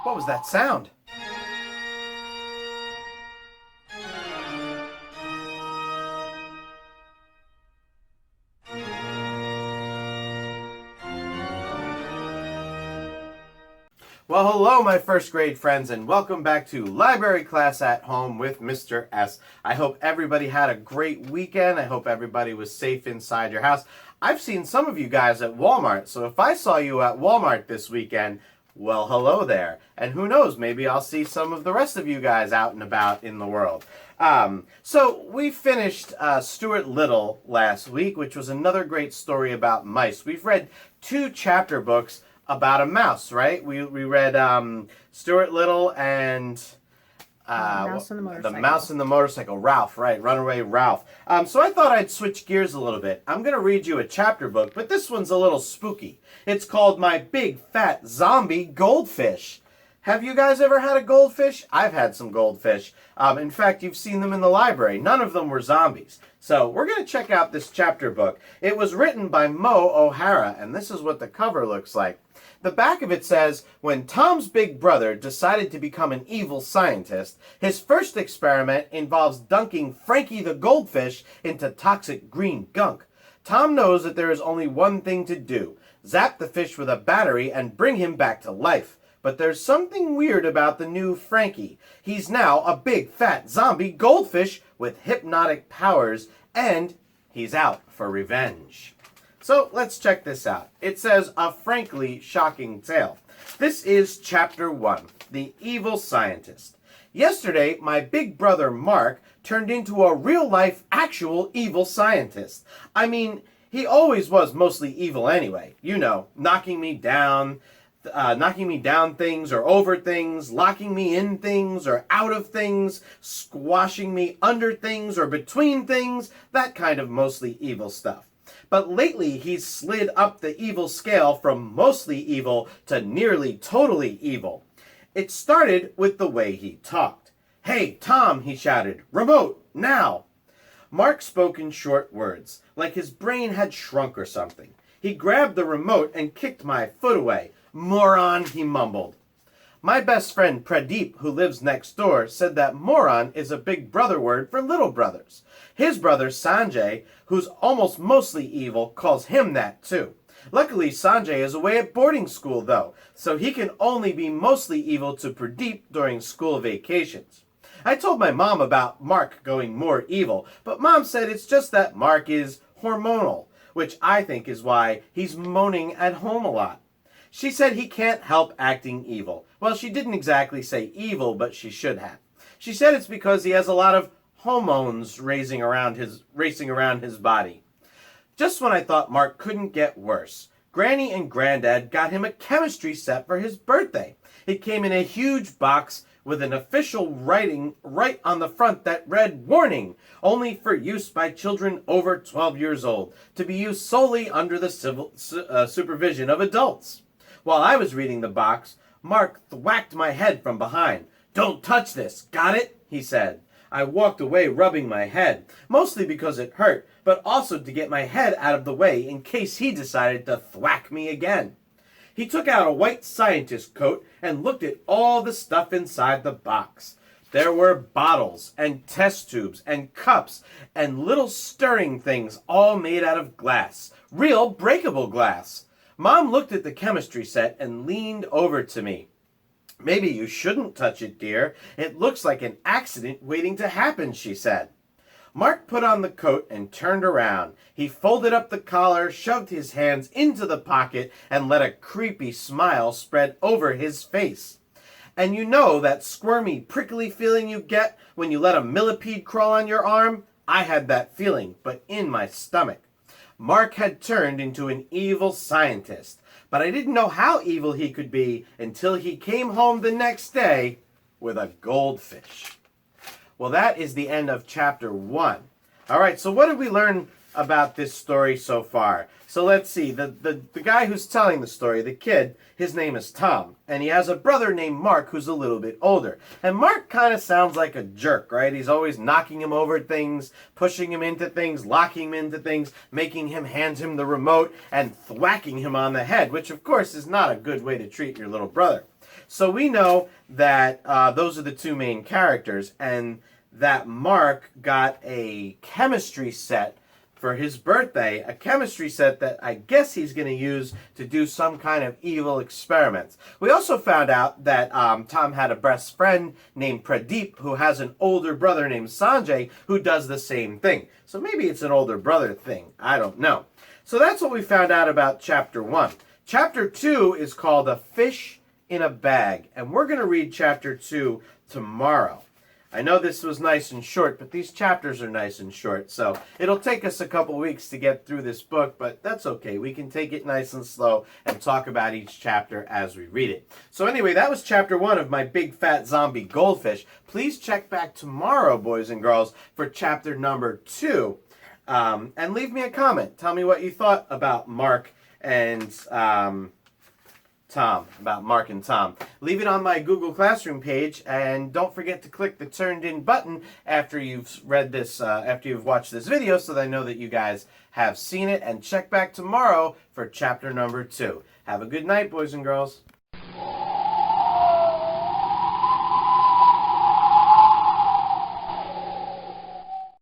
What was that sound? Well, hello, my first grade friends, and welcome back to Library Class at Home with Mr. S. I hope everybody had a great weekend. I hope everybody was safe inside your house. I've seen some of you guys at Walmart, so if I saw you at Walmart this weekend, well, hello there. And who knows, maybe I'll see some of the rest of you guys out and about in the world. So we finished Stuart Little last week, which was another great story about mice. We've read 2 chapter books about a mouse, right? We read Stuart Little and Mouse and the Motorcycle. The Mouse and the Motorcycle. Ralph, right? Runaway Ralph. So I thought I'd switch gears a little bit. I'm going to read you a chapter book, but this one's a little spooky. It's called My Big Fat Zombie Goldfish. Have you guys ever had a goldfish? I've had some goldfish. In fact, you've seen them in the library. None of them were zombies. So we're going to check out this chapter book. It was written by Mo O'Hara, and this is what the cover looks like. The back of it says, when Tom's big brother decided to become an evil scientist, his first experiment involves dunking Frankie the goldfish into toxic green gunk. Tom knows that there is only one thing to do: zap the fish with a battery and bring him back to life. But there's something weird about the new Frankie. He's now a big fat zombie goldfish with hypnotic powers, and he's out for revenge. So let's check this out. It says, a frankly shocking tale. This is chapter 1, The Evil Scientist. Yesterday, my big brother Mark turned into a real-life, actual evil scientist. I mean, he always was mostly evil anyway. You know, knocking me down things or over things, locking me in things or out of things, squashing me under things or between things, that kind of mostly evil stuff. But lately he's slid up the evil scale from mostly evil to nearly totally evil. It started with the way he talked. "Hey, Tom," he shouted, "remote, now!" Mark spoke in short words, like his brain had shrunk or something. He grabbed the remote and kicked my foot away. "Moron," he mumbled. My best friend Pradeep, who lives next door, said that moron is a big brother word for little brothers. His brother Sanjay, who's almost mostly evil, calls him that too. Luckily, Sanjay is away at boarding school though, so he can only be mostly evil to Pradeep during school vacations. I told my mom about Mark going more evil, but Mom said it's just that Mark is hormonal, which I think is why he's moaning at home a lot. She said he can't help acting evil. Well, she didn't exactly say evil, but she should have. She said it's because he has a lot of hormones racing around his body. Just when I thought Mark couldn't get worse, Granny and Granddad got him a chemistry set for his birthday. It came in a huge box with an official writing right on the front that read, "Warning, only for use by children over 12 years old, to be used solely under the supervision of adults." While I was reading the box, Mark thwacked my head from behind. "Don't touch this, got it?" he said. I walked away rubbing my head, mostly because it hurt, but also to get my head out of the way in case he decided to thwack me again. He took out a white scientist coat and looked at all the stuff inside the box. There were bottles and test tubes and cups and little stirring things all made out of glass, real breakable glass. Mom looked at the chemistry set and leaned over to me. "Maybe you shouldn't touch it, dear. It looks like an accident waiting to happen," she said. Mark put on the coat and turned around. He folded up the collar, shoved his hands into the pocket, and let a creepy smile spread over his face. And you know that squirmy, prickly feeling you get when you let a millipede crawl on your arm? I had that feeling, but in my stomach. Mark had turned into an evil scientist, but I didn't know how evil he could be until he came home the next day with a goldfish. Well, that is the end of chapter 1. All right, so what did we learn about this story so far. So let's see. The guy who's telling the story, the kid, his name is Tom. And he has a brother named Mark who's a little bit older. And Mark kind of sounds like a jerk, right? He's always knocking him over things, pushing him into things, locking him into things, making him hand him the remote, and thwacking him on the head, which of course is not a good way to treat your little brother. So we know that those are the two main characters, and that Mark got a chemistry set for his birthday, a chemistry set that I guess he's going to use to do some kind of evil experiments. We also found out that Tom had a best friend named Pradeep who has an older brother named Sanjay who does the same thing. So maybe it's an older brother thing. I don't know. So that's what we found out about Chapter 1. Chapter 2 is called A Fish in a Bag, and we're going to read Chapter 2 tomorrow. I know this was nice and short, but these chapters are nice and short, so it'll take us a couple weeks to get through this book, but that's okay. We can take it nice and slow and talk about each chapter as we read it. So anyway, that was Chapter 1 of My Big Fat Zombie Goldfish. Please check back tomorrow, boys and girls, for Chapter number 2, and leave me a comment. Tell me what you thought about Mark and Mark and Tom. Leave it on my Google Classroom page, and don't forget to click the turned in button after you've read this, after you've watched this video, so that I know that you guys have seen it, and check back tomorrow for Chapter number 2. Have a good night, boys and girls.